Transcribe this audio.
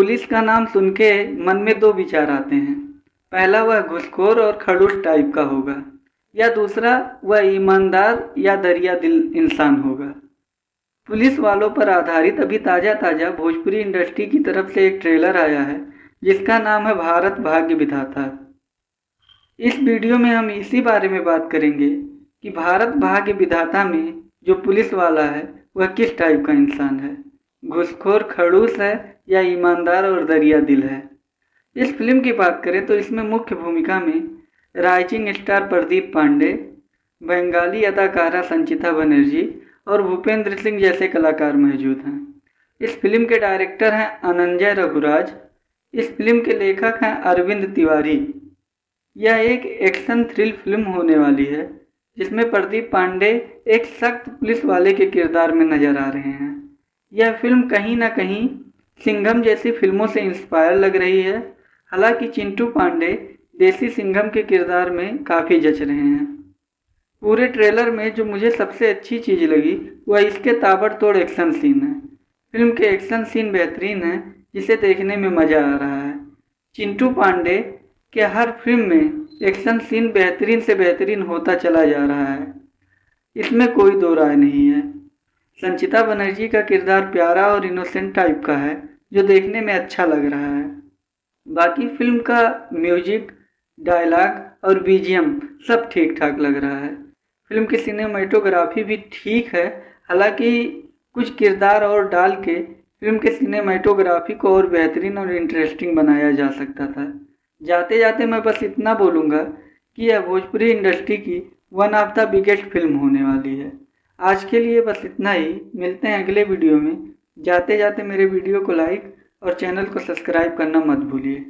Police का नाम सुन के मन में दो विचार आते हैं। पहला वह घूसखोर और खड़ूस टाइप का होगा, या दूसरा वह ईमानदार या दरिया दिल इंसान होगा। पुलिस वालों पर आधारित अभी ताज़ा भोजपुरी इंडस्ट्री की तरफ से एक ट्रेलर आया है जिसका नाम है भारत भाग्य विधाता। इस वीडियो में हम इसी बारे में बात करेंगे कि भारत भाग्य विधाता में जो पुलिस वाला है वह किस टाइप का इंसान है, घूसखोर खड़ूस है या ईमानदार और दरिया दिल है। इस फिल्म की बात करें तो इसमें मुख्य भूमिका में राइजिंग स्टार प्रदीप पांडे, बंगाली अदाकारा संचिता बनर्जी और भूपेंद्र सिंह जैसे कलाकार मौजूद हैं। इस फिल्म के डायरेक्टर हैं अनंजय रघुराज। इस फिल्म के लेखक हैं अरविंद तिवारी। यह एक एक्शन थ्रिल फिल्म होने वाली है जिसमें प्रदीप पांडे एक सख्त पुलिस वाले के किरदार में नजर आ रहे हैं। यह फिल्म कहीं ना कहीं सिंघम जैसी फिल्मों से इंस्पायर लग रही है। हालांकि चिंटू पांडे देसी सिंघम के किरदार में काफ़ी जच रहे हैं। पूरे ट्रेलर में जो मुझे सबसे अच्छी चीज़ लगी वह इसके ताबड़तोड़ एक्शन सीन है। फिल्म के एक्शन सीन बेहतरीन है जिसे देखने में मज़ा आ रहा है। चिंटू पांडे के हर फिल्म में एक्शन सीन बेहतरीन से बेहतरीन होता चला जा रहा है, इसमें कोई दो राय नहीं है। संचिता बनर्जी का किरदार प्यारा और इनोसेंट टाइप का है जो देखने में अच्छा लग रहा है। बाकी फिल्म का म्यूजिक, डायलॉग और बीजीएम सब ठीक ठाक लग रहा है। फिल्म की सिनेमेटोग्राफी भी ठीक है, हालांकि कुछ किरदार और डाल के फिल्म के सिनेमेटोग्राफी को और बेहतरीन और इंटरेस्टिंग बनाया जा सकता था। जाते जाते मैं बस इतना बोलूँगा कि यह भोजपुरी इंडस्ट्री की one of the biggest film होने वाली है। आज के लिए बस इतना ही, मिलते हैं अगले वीडियो में। जाते जाते मेरे वीडियो को लाइक और चैनल को सब्सक्राइब करना मत भूलिए।